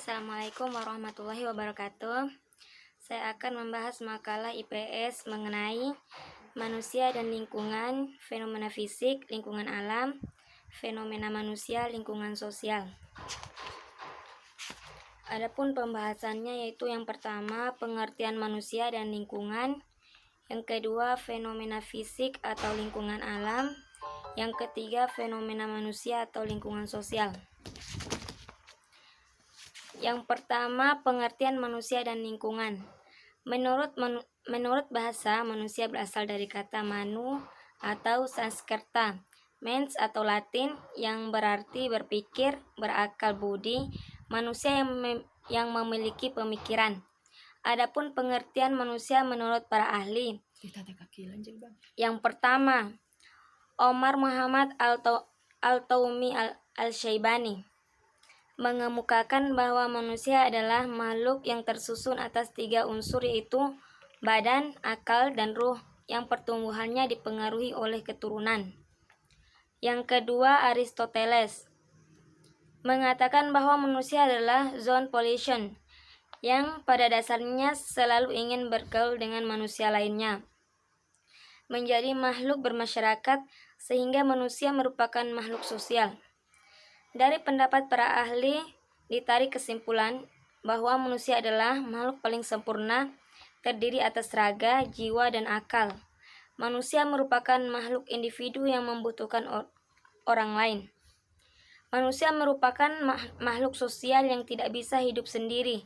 Assalamualaikum warahmatullahi wabarakatuh. Saya akan membahas makalah IPS mengenai manusia dan lingkungan, fenomena fisik, lingkungan alam, fenomena manusia, lingkungan sosial. Adapun pembahasannya yaitu yang pertama, pengertian manusia dan lingkungan, yang kedua, fenomena fisik atau lingkungan alam, yang ketiga, fenomena manusia atau lingkungan sosial. Yang pertama, pengertian manusia dan lingkungan. Menurut bahasa, manusia berasal dari kata manu atau Sanskerta, mens atau Latin, yang berarti berpikir, berakal budi, manusia yang memiliki pemikiran. Adapun pengertian manusia menurut para ahli. Yang pertama, Omar Muhammad Al-Taumi Al-Syaibani mengemukakan bahwa manusia adalah makhluk yang tersusun atas 3 unsur, yaitu badan, akal, dan ruh, yang pertumbuhannya dipengaruhi oleh keturunan. Yang kedua, Aristoteles mengatakan bahwa manusia adalah zone pollution, yang pada dasarnya selalu ingin bergaul dengan manusia lainnya, menjadi makhluk bermasyarakat, sehingga manusia merupakan makhluk sosial. Dari pendapat para ahli, ditarik kesimpulan bahwa manusia adalah makhluk paling sempurna, terdiri atas raga, jiwa, dan akal. Manusia merupakan makhluk individu yang membutuhkan orang lain. Manusia merupakan makhluk sosial yang tidak bisa hidup sendiri,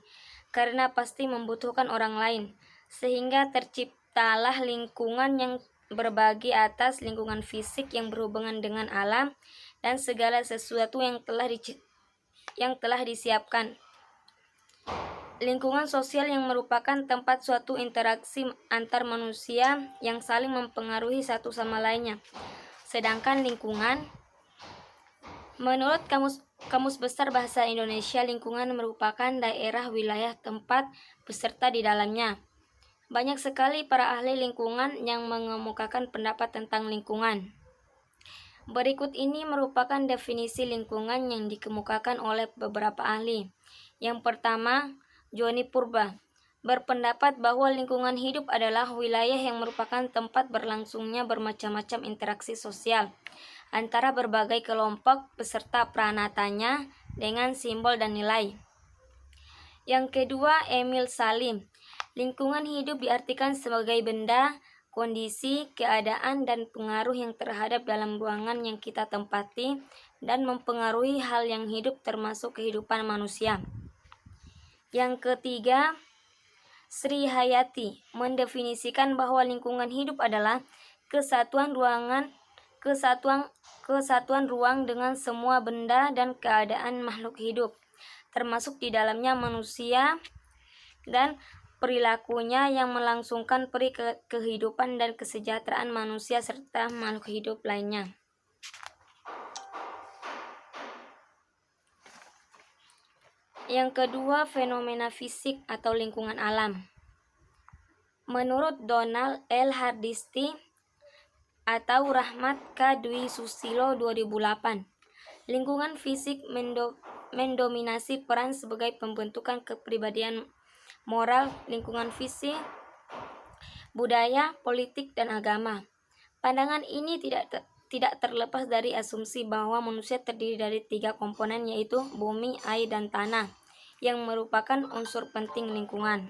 karena pasti membutuhkan orang lain, sehingga terciptalah lingkungan yang berbagi atas lingkungan fisik yang berhubungan dengan alam dan segala sesuatu yang telah disiapkan. Lingkungan sosial yang merupakan tempat suatu interaksi antar manusia yang saling mempengaruhi satu sama lainnya. Sedangkan lingkungan, menurut Kamus Besar Bahasa Indonesia, lingkungan merupakan daerah wilayah tempat beserta di dalamnya. Banyak sekali para ahli lingkungan yang mengemukakan pendapat tentang lingkungan. Berikut ini merupakan definisi lingkungan yang dikemukakan oleh beberapa ahli. Yang pertama, Joni Purba berpendapat bahwa lingkungan hidup adalah wilayah yang merupakan tempat berlangsungnya bermacam-macam interaksi sosial antara berbagai kelompok beserta peranatanya dengan simbol dan nilai. Yang kedua, Emil Salim, lingkungan hidup diartikan sebagai benda, kondisi, keadaan, dan pengaruh yang terhadap dalam ruangan yang kita tempati dan mempengaruhi hal yang hidup termasuk kehidupan manusia. Yang ketiga, Sri Hayati mendefinisikan bahwa lingkungan hidup adalah kesatuan ruang dengan semua benda dan keadaan makhluk hidup, termasuk di dalamnya manusia dan perilakunya yang melangsungkan peri kehidupan dan kesejahteraan manusia serta makhluk hidup lainnya. Yang kedua, fenomena fisik atau lingkungan alam. Menurut Donald L. Hardisty atau Rahmat K. Dwi Susilo 2008, lingkungan fisik mendominasi peran sebagai pembentukan kepribadian moral, lingkungan fisik, budaya, politik, dan agama. Pandangan ini tidak terlepas dari asumsi bahwa manusia terdiri dari 3 komponen, yaitu bumi, air, dan tanah, yang merupakan unsur penting lingkungan.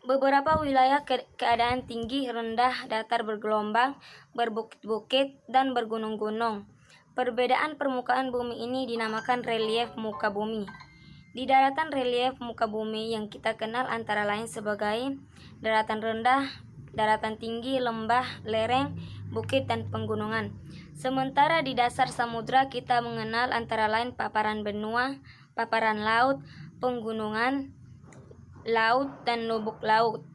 Beberapa wilayah keadaan tinggi, rendah, datar bergelombang, berbukit-bukit, dan bergunung-gunung. Perbedaan permukaan bumi ini dinamakan relief muka bumi. Di daratan relief muka bumi yang kita kenal antara lain sebagai daratan rendah, daratan tinggi, lembah, lereng, bukit, dan pegunungan. Sementara di dasar samudra kita mengenal antara lain paparan benua, paparan laut, pegunungan, laut, dan lubuk laut.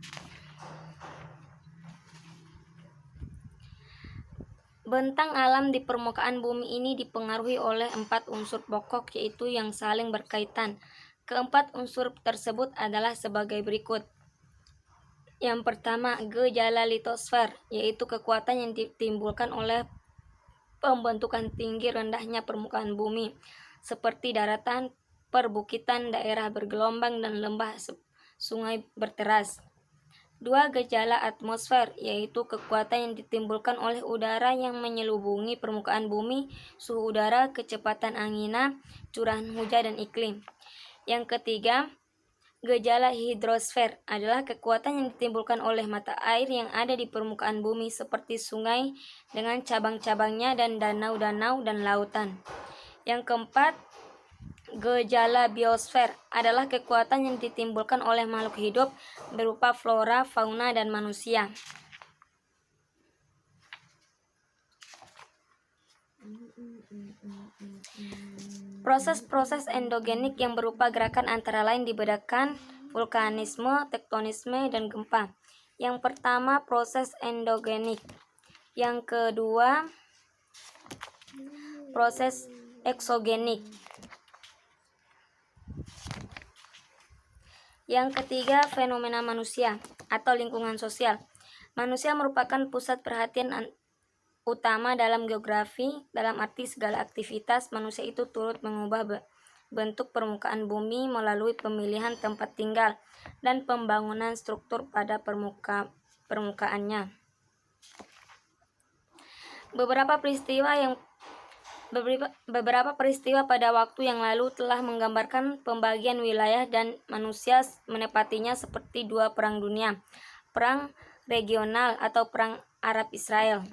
Bentang alam di permukaan bumi ini dipengaruhi oleh 4 unsur pokok, yaitu yang saling berkaitan. Keempat unsur tersebut adalah sebagai berikut. Yang pertama, gejala litosfer, yaitu kekuatan yang ditimbulkan oleh pembentukan tinggi rendahnya permukaan bumi. seperti daratan, perbukitan, daerah bergelombang, dan lembah sungai berteras. 2. Gejala atmosfer, yaitu kekuatan yang ditimbulkan oleh udara yang menyelubungi permukaan bumi, suhu udara, kecepatan angina, curahan hujan, dan iklim. Yang ketiga, gejala hidrosfer adalah kekuatan yang ditimbulkan oleh mata air yang ada di permukaan bumi seperti sungai dengan cabang-cabangnya dan danau-danau dan lautan. Yang keempat, gejala biosfer adalah kekuatan yang ditimbulkan oleh makhluk hidup berupa flora, fauna, dan manusia. Proses-proses endogenik yang berupa gerakan antara lain dibedakan vulkanisme, tektonisme, dan gempa. Yang pertama, proses endogenik. Yang kedua, proses eksogenik. Yang ketiga, fenomena manusia atau lingkungan sosial. Manusia merupakan pusat perhatian utama dalam geografi, dalam arti segala aktivitas manusia itu turut mengubah bentuk permukaan bumi melalui pemilihan tempat tinggal dan pembangunan struktur pada permukaannya. Beberapa peristiwa pada waktu yang lalu telah menggambarkan pembagian wilayah dan manusia menepatinya seperti 2 perang dunia, perang regional atau perang Arab-Israel,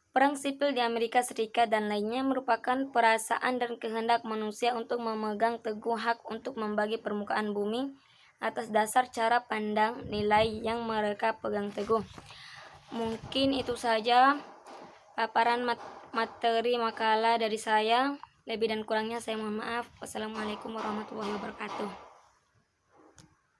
perang sipil di Amerika Serikat, dan lainnya merupakan perasaan dan kehendak manusia untuk memegang teguh hak untuk membagi permukaan bumi atas dasar cara pandang nilai yang mereka pegang teguh. Mungkin itu saja paparan materi makalah dari saya. Lebih dan kurangnya saya mohon maaf. Wassalamualaikum warahmatullahi wabarakatuh.